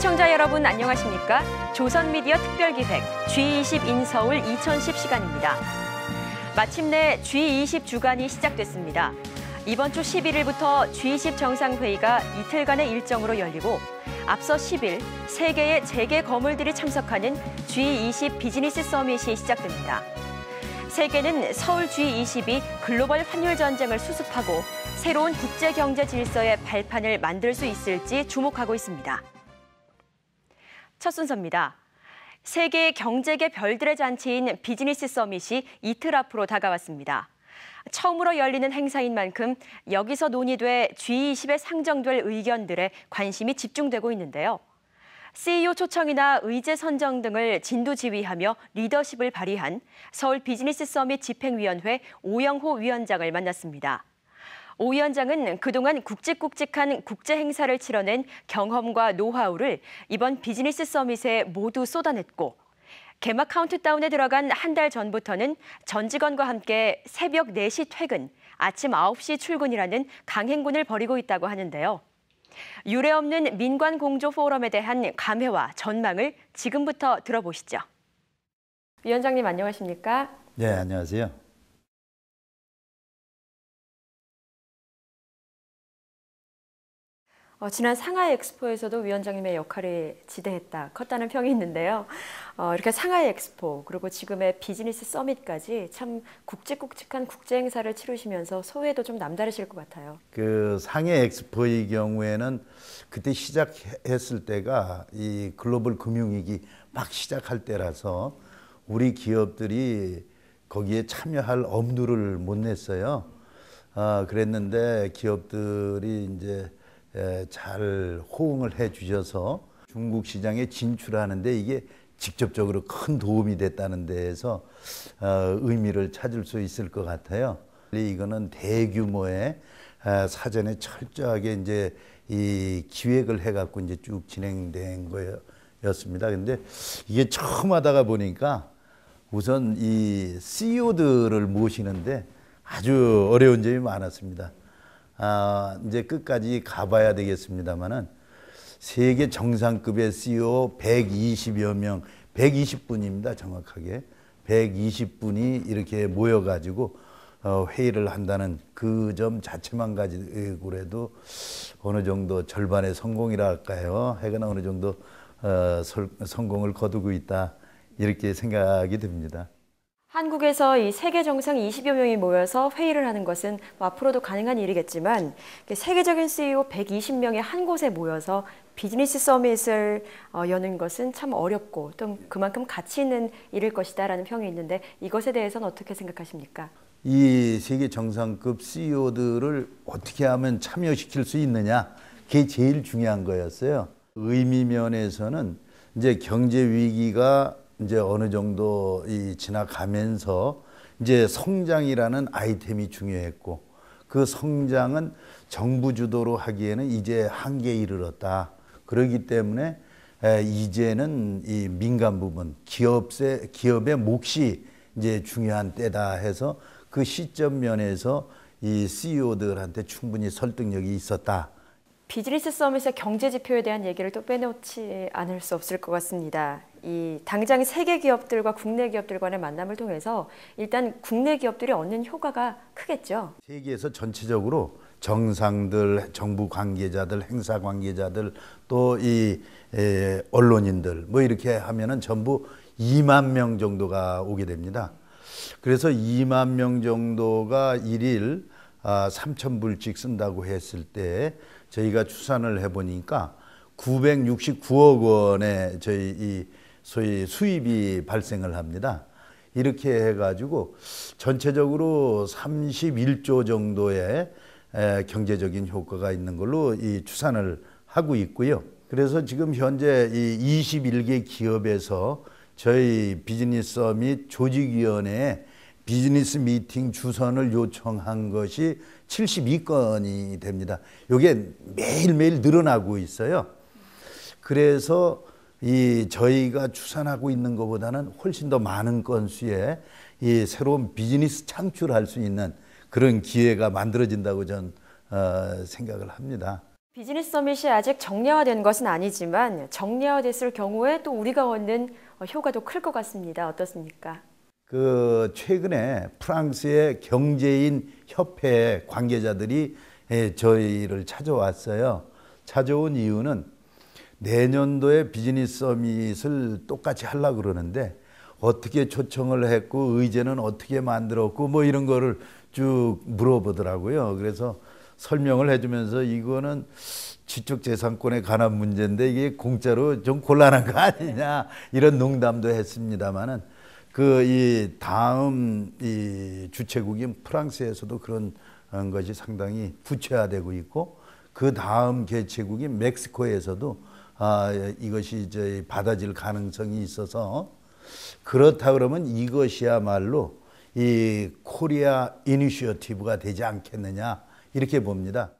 시청자 여러분 안녕하십니까? 조선미디어 특별기획 G20 인서울 2010 시간입니다. 마침내 G20 주간이 시작됐습니다. 이번 주 11일부터 G20 정상회의가 이틀간의 일정으로 열리고 앞서 10일 세계의 재계 거물들이 참석하는 G20 비즈니스 서밋이 시작됩니다. 세계는 서울 G20이 글로벌 환율 전쟁을 수습하고 새로운 국제 경제 질서의 발판을 만들 수 있을지 주목하고 있습니다. 첫 순서입니다. 세계 경제계 별들의 잔치인 비즈니스 서밋이 이틀 앞으로 다가왔습니다. 처음으로 열리는 행사인 만큼 여기서 논의돼 G20에 상정될 의견들에 관심이 집중되고 있는데요. CEO 초청이나 의제 선정 등을 진두지휘하며 리더십을 발휘한 서울 비즈니스 서밋 집행위원회 오영호 위원장을 만났습니다. 오 위원장은 그동안 굵직굵직한 국제 행사를 치러낸 경험과 노하우를 이번 비즈니스 서밋에 모두 쏟아냈고 개막 카운트다운에 들어간 한 달 전부터는 전 직원과 함께 새벽 4시 퇴근, 아침 9시 출근이라는 강행군을 벌이고 있다고 하는데요. 유례없는 민관 공조 포럼에 대한 감회와 전망을 지금부터 들어보시죠. 위원장님 안녕하십니까? 네, 안녕하세요. 지난 상하이 엑스포에서도 위원장님의 역할이 지대했다, 컸다는 평이 있는데요. 이렇게 상하이 엑스포 그리고 지금의 비즈니스 서밋까지 참 굵직굵직한 국제 행사를 치르시면서 소회도 좀 남다르실 것 같아요. 그 상해 엑스포의 경우에는 그때 시작했을 때가 이 글로벌 금융위기 막 시작할 때라서 우리 기업들이 거기에 참여할 엄두를 못 냈어요. 그랬는데 기업들이 이제 잘 호응을 해 주셔서 중국 시장에 진출하는데 이게 직접적으로 큰 도움이 됐다는 데에서 의미를 찾을 수 있을 것 같아요. 이거는 대규모의 사전에 철저하게 이제 이 기획을 해갖고 이제 쭉 진행된 거였습니다. 근데 이게 처음 하다가 보니까 우선 이 CEO들을 모시는데 아주 어려운 점이 많았습니다. 이제 끝까지 가봐야 되겠습니다만은 세계 정상급의 CEO 120여 명, 120분입니다. 정확하게 120분이 이렇게 모여가지고 회의를 한다는 그 점 자체만 가지고라도 어느 정도 절반의 성공이라 할까요? 하여간 어느 정도 성공을 거두고 있다 이렇게 생각이 듭니다. 한국에서 이 세계 정상 20여 명이 모여서 회의를 하는 것은 앞으로도 가능한 일이겠지만 세계적인 CEO 120명이 한 곳에 모여서 비즈니스 서밋을 여는 것은 참 어렵고 또 그만큼 가치 있는 일일 것이다라는 평이 있는데 이것에 대해서는 어떻게 생각하십니까? 이 세계 정상급 CEO들을 어떻게 하면 참여시킬 수 있느냐, 그게 제일 중요한 거였어요. 의미 면에서는 이제 경제 위기가 이제 어느 정도 지나가면서 이제 성장이라는 아이템이 중요했고 그 성장은 정부 주도로 하기에는 이제 한계에 이르렀다. 그렇기 때문에 이제는 이 민간 부분, 기업의 몫이 이제 중요한 때다 해서 그 시점 면에서 이 CEO들한테 충분히 설득력이 있었다. 비즈니스 서밋의 경제 지표에 대한 얘기를 또 빼놓지 않을 수 없을 것 같습니다. 이 당장 세계 기업들과 국내 기업들 간의 만남을 통해서 일단 국내 기업들이 얻는 효과가 크겠죠. 세계에서 전체적으로 정상들, 정부 관계자들, 행사 관계자들, 또 이 언론인들 뭐 이렇게 하면은 전부 2만 명 정도가 오게 됩니다. 그래서 2만 명 정도가 일일 3,000불씩 쓴다고 했을 때 저희가 추산을 해보니까 969억 원의 저희 이 소위 수입이 발생을 합니다. 이렇게 해가지고 전체적으로 31조 정도의 경제적인 효과가 있는 걸로 이 추산을 하고 있고요. 그래서 지금 현재 이 21개 기업에서 저희 비즈니스 서밋 조직위원회에 비즈니스 미팅 주선을 요청한 것이 72건이 됩니다. 이게 매일매일 늘어나고 있어요. 그래서 저희가 추산하고 있는 것보다는 훨씬 더 많은 건수의 이 새로운 비즈니스 창출할 수 있는 그런 기회가 만들어진다고 저는 생각을 합니다. 비즈니스 서밋이 아직 정례화된 것은 아니지만 정례화됐을 경우에 또 우리가 얻는 효과도 클 것 같습니다. 어떻습니까? 최근에 프랑스의 경제인 협회 관계자들이 저희를 찾아왔어요. 찾아온 이유는 내년도에 비즈니스 서밋을 똑같이 하려고 그러는데 어떻게 초청을 했고 의제는 어떻게 만들었고 뭐 이런 거를 쭉 물어보더라고요. 그래서 설명을 해주면서 이거는 지적재산권에 관한 문제인데 이게 공짜로 좀 곤란한 거 아니냐 이런 농담도 했습니다마는 이 다음 이 주최국인 프랑스에서도 그런 것이 상당히 구체화되고 있고 그 다음 개최국인 멕시코에서도 이것이 이제 받아질 가능성이 있어서 그렇다 그러면 이것이야말로 이 코리아 이니셔티브가 되지 않겠느냐 이렇게 봅니다.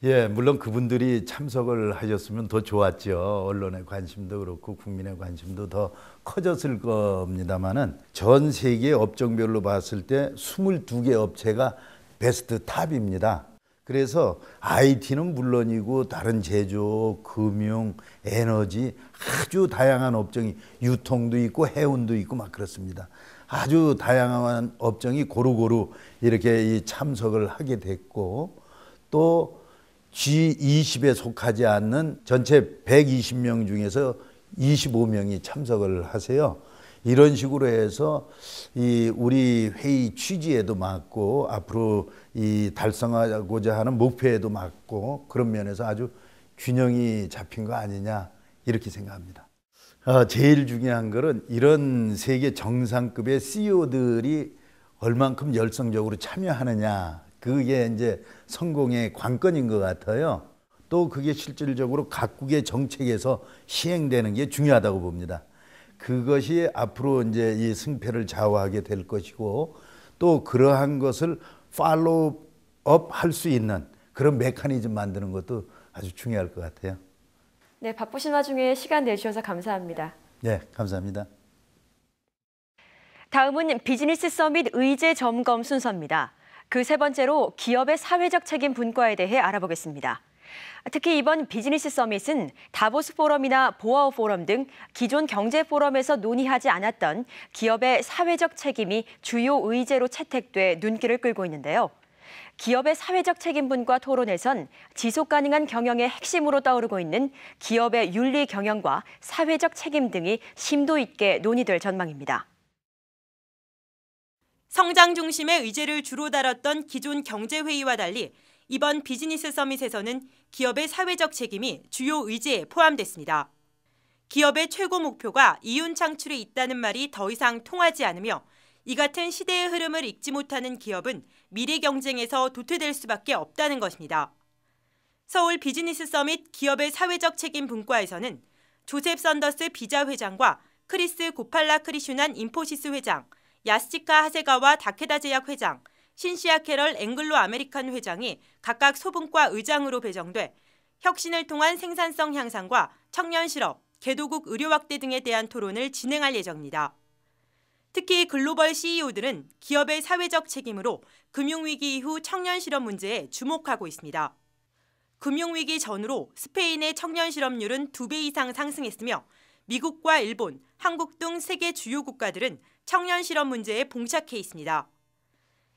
예, 물론 그분들이 참석을 하셨으면 더 좋았죠. 언론의 관심도 그렇고 국민의 관심도 더 커졌을 겁니다만은 전 세계 업종별로 봤을 때 22개 업체가 베스트 탑입니다. 그래서 IT는 물론이고 다른 제조, 금융, 에너지 아주 다양한 업종이 유통도 있고 해운도 있고 막 그렇습니다. 아주 다양한 업종이 고루고루 이렇게 참석을 하게 됐고 또 G20에 속하지 않는 전체 120명 중에서 25명이 참석을 하세요. 이런 식으로 해서 우리 회의 취지에도 맞고 앞으로 달성하고자 하는 목표에도 맞고 그런 면에서 아주 균형이 잡힌 거 아니냐 이렇게 생각합니다. 제일 중요한 것은 이런 세계 정상급의 CEO들이 얼만큼 열성적으로 참여하느냐 그게 이제 성공의 관건인 것 같아요. 또 그게 실질적으로 각국의 정책에서 시행되는 게 중요하다고 봅니다. 그것이 앞으로 이제 이 승패를 좌우하게 될 것이고 또 그러한 것을 팔로우업 할 수 있는 그런 메커니즘 만드는 것도 아주 중요할 것 같아요. 네, 바쁘신 와중에 시간 내주셔서 감사합니다. 네, 감사합니다. 다음은 비즈니스 서밋 의제 점검 순서입니다. 그 세 번째로 기업의 사회적 책임 분과에 대해 알아보겠습니다. 특히 이번 비즈니스 서밋은 다보스 포럼이나 보아우 포럼 등 기존 경제 포럼에서 논의하지 않았던 기업의 사회적 책임이 주요 의제로 채택돼 눈길을 끌고 있는데요. 기업의 사회적 책임 분과 토론에선 지속 가능한 경영의 핵심으로 떠오르고 있는 기업의 윤리 경영과 사회적 책임 등이 심도 있게 논의될 전망입니다. 성장 중심의 의제를 주로 다뤘던 기존 경제회의와 달리 이번 비즈니스 서밋에서는 기업의 사회적 책임이 주요 의제에 포함됐습니다. 기업의 최고 목표가 이윤 창출에 있다는 말이 더 이상 통하지 않으며 이 같은 시대의 흐름을 읽지 못하는 기업은 미래 경쟁에서 도태될 수밖에 없다는 것입니다. 서울 비즈니스 서밋 기업의 사회적 책임 분과에서는 조셉 썬더스 비자 회장과 크리스 고팔라크리슈난 인포시스 회장, 야스치카 하세가와 다케다 제약 회장, 신시아 캐럴 앵글로 아메리칸 회장이 각각 소분과 의장으로 배정돼 혁신을 통한 생산성 향상과 청년 실업, 개도국 의료 확대 등에 대한 토론을 진행할 예정입니다. 특히 글로벌 CEO들은 기업의 사회적 책임으로 금융위기 이후 청년 실업 문제에 주목하고 있습니다. 금융위기 전후로 스페인의 청년 실업률은 2배 이상 상승했으며 미국과 일본, 한국 등 세계 주요 국가들은 청년 실업 문제에 봉착해 있습니다.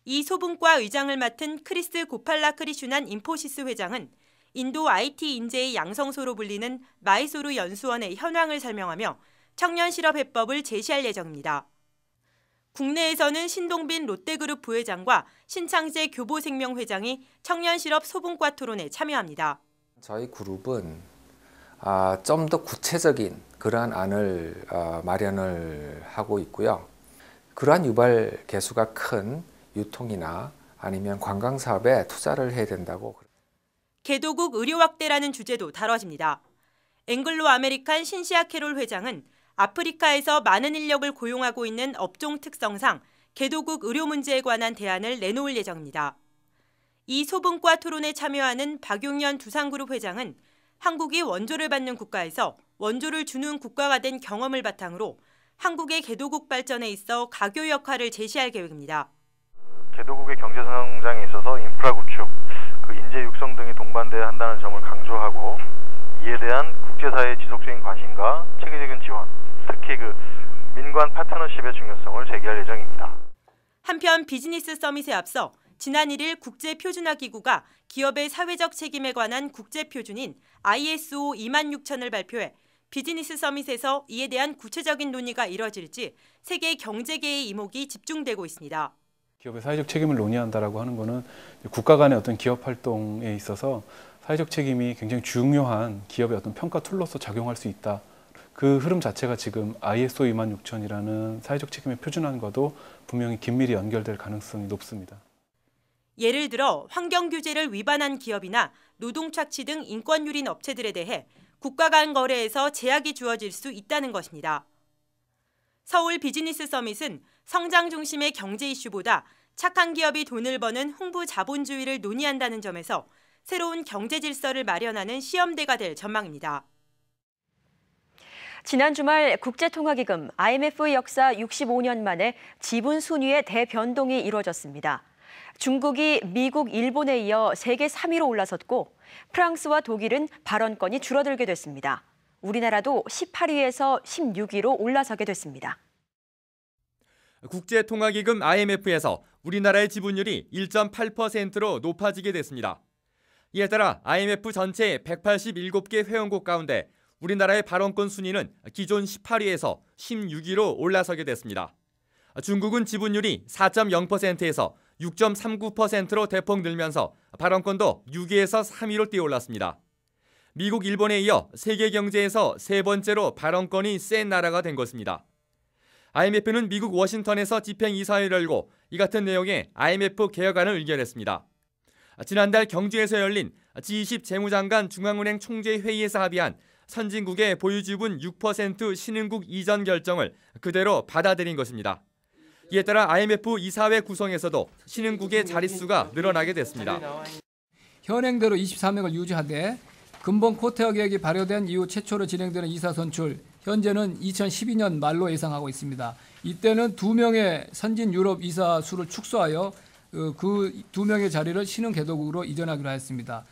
이 소분과 의장을 맡은 크리스 고팔라크리슈난 인포시스 회장은 인도 IT 인재의 양성소로 불리는 마이소르 연수원의 현황을 설명하며 청년 실업 해법을 제시할 예정입니다. 국내에서는 신동빈 롯데그룹 부회장과 신창재 교보생명 회장이 청년 실업 소분과 토론에 참여합니다. 저희 그룹은 좀 더 구체적인 그러한 안을 마련을 하고 있고요. 그러한 유발 개수가 큰 유통이나 아니면 관광 사업에 투자를 해야 된다고. 개도국 의료 확대라는 주제도 다뤄집니다. 앵글로 아메리칸 신시아 캐롤 회장은 아프리카에서 많은 인력을 고용하고 있는 업종 특성상 개도국 의료 문제에 관한 대안을 내놓을 예정입니다. 이 소분과 토론에 참여하는 박용현 두산그룹 회장은 한국이 원조를 받는 국가에서 원조를 주는 국가가 된 경험을 바탕으로 한국의 개도국 발전에 있어 가교 역할을 제시할 계획입니다. 개도국의 경제 성장에 있어서 인프라 구축, 그 인재 육성 등이 동반돼야 한다는 점을 강조하고 이에 대한 국제사회의 지속적인 관심과 체계적인 지원, 특히 민관 파트너십의 중요성을 제기할 예정입니다. 한편 비즈니스 서밋에 앞서 지난 1일 국제표준화기구가 기업의 사회적 책임에 관한 국제표준인 ISO 26000을 발표해 비즈니스 서밋에서 이에 대한 구체적인 논의가 이뤄질지 세계 경제계의 이목이 집중되고 있습니다. 기업의 사회적 책임을 논의한다라고 하는 것은 국가 간의 어떤 기업 활동에 있어서 사회적 책임이 굉장히 중요한 기업의 어떤 평가 툴로서 작용할 수 있다. 그 흐름 자체가 지금 ISO 26000이라는 사회적 책임의 표준안과도 분명히 긴밀히 연결될 가능성이 높습니다. 예를 들어 환경 규제를 위반한 기업이나 노동 착취 등 인권 유린 업체들에 대해 국가 간 거래에서 제약이 주어질 수 있다는 것입니다. 서울 비즈니스 서밋은 성장 중심의 경제 이슈보다 착한 기업이 돈을 버는 홍보 자본주의를 논의한다는 점에서 새로운 경제 질서를 마련하는 시험대가 될 전망입니다. 지난 주말 국제통화기금 IMF 역사 65년 만에 지분 순위의 대변동이 이루어졌습니다. 중국이 미국, 일본에 이어 세계 3위로 올라섰고 프랑스와 독일은 발언권이 줄어들게 됐습니다. 우리나라도 18위에서 16위로 올라서게 됐습니다. 국제통화기금 IMF에서 우리나라의 지분율이 1.8%로 높아지게 됐습니다. 이에 따라 IMF 전체 187개 회원국 가운데 우리나라의 발언권 순위는 기존 18위에서 16위로 올라서게 됐습니다. 중국은 지분율이 4.0%에서 6.39%로 대폭 늘면서 발언권도 6위에서 3위로 뛰어올랐습니다. 미국, 일본에 이어 세계 경제에서 세 번째로 발언권이 센 나라가 된 것입니다. IMF는 미국 워싱턴에서 집행이사회를 열고 이 같은 내용의 IMF 개혁안을 의결했습니다. 지난달 경주에서 열린 G20 재무장관 중앙은행 총재회의에서 합의한 선진국의 보유지분 6% 신흥국 이전 결정을 그대로 받아들인 것입니다. 이에 따라 IMF 이사회 구성에서도 신흥국의 자릿수가 늘어나게 됐습니다. 현행대로 24명을 유지하되 근본 코테어 계획이 발효된 이후 최초로 진행되는 이사 선출, 현재는 2012년 말로 예상하고 있습니다. 이때는 2명의 선진 유럽 이사 수를 축소하여 그 2명의 자리를 신흥 개도국으로 이전하기로 했습니다.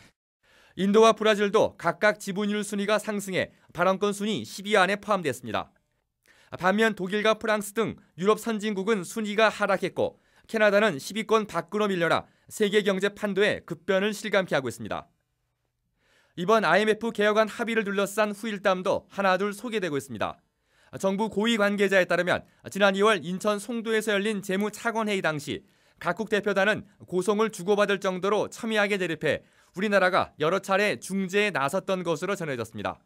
인도와 브라질도 각각 지분율 순위가 상승해 발언권 순위 10위 안에 포함됐습니다. 반면 독일과 프랑스 등 유럽 선진국은 순위가 하락했고 캐나다는 10위권 밖으로 밀려나 세계 경제 판도에 급변을 실감케 하고 있습니다. 이번 IMF 개혁안 합의를 둘러싼 후일담도 하나둘 소개되고 있습니다. 정부 고위 관계자에 따르면 지난 2월 인천 송도에서 열린 재무차관회의 당시 각국 대표단은 고성을 주고받을 정도로 첨예하게 대립해 우리나라가 여러 차례 중재에 나섰던 것으로 전해졌습니다.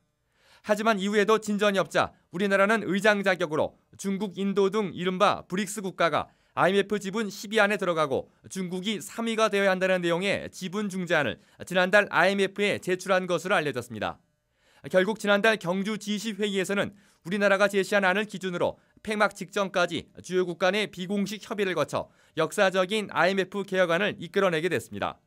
하지만 이후에도 진전이 없자 우리나라는 의장 자격으로 중국, 인도 등 이른바 브릭스 국가가 IMF 지분 10위 안에 들어가고 중국이 3위가 되어야 한다는 내용의 지분 중재안을 지난달 IMF에 제출한 것으로 알려졌습니다. 결국 지난달 경주 G20 회의에서는 우리나라가 제시한 안을 기준으로 폐막 직전까지 주요 국가 내 비공식 협의를 거쳐 역사적인 IMF 개혁안을 이끌어내게 됐습니다.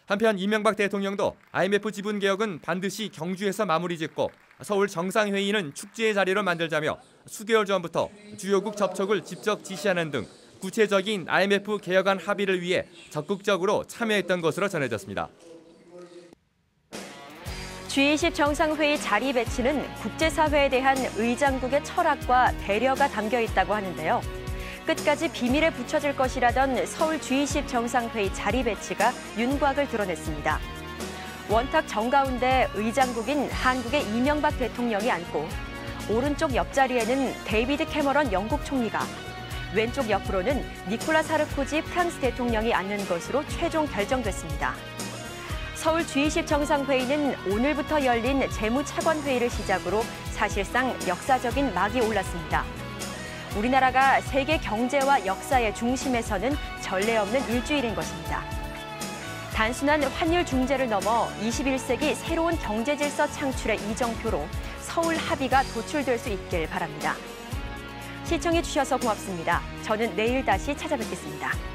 한편 이명박 대통령도 IMF 지분 개혁은 반드시 경주에서 마무리 짓고 서울 정상회의는 축제의 자리로 만들자며 수개월 전부터 주요국 접촉을 직접 지시하는 등 구체적인 IMF 개혁안 합의를 위해 적극적으로 참여했던 것으로 전해졌습니다. G20 정상회의 자리 배치는 국제사회에 대한 의장국의 철학과 배려가 담겨 있다고 하는데요. 끝까지 비밀에 붙여질 것이라던 서울 G20 정상회의 자리 배치가 윤곽을 드러냈습니다. 원탁 정가운데 의장국인 한국의 이명박 대통령이 앉고 오른쪽 옆자리에는 데이비드 캐머런 영국 총리가, 왼쪽 옆으로는 니콜라 사르코지 프랑스 대통령이 앉는 것으로 최종 결정됐습니다. 서울 G20 정상회의는 오늘부터 열린 재무차관회의를 시작으로 사실상 역사적인 막이 올랐습니다. 우리나라가 세계 경제와 역사의 중심에 서는 전례 없는 일주일인 것입니다. 단순한 환율 중재를 넘어 21세기 새로운 경제 질서 창출의 이정표로 서울 합의가 도출될 수 있길 바랍니다. 시청해 주셔서 고맙습니다. 저는 내일 다시 찾아뵙겠습니다.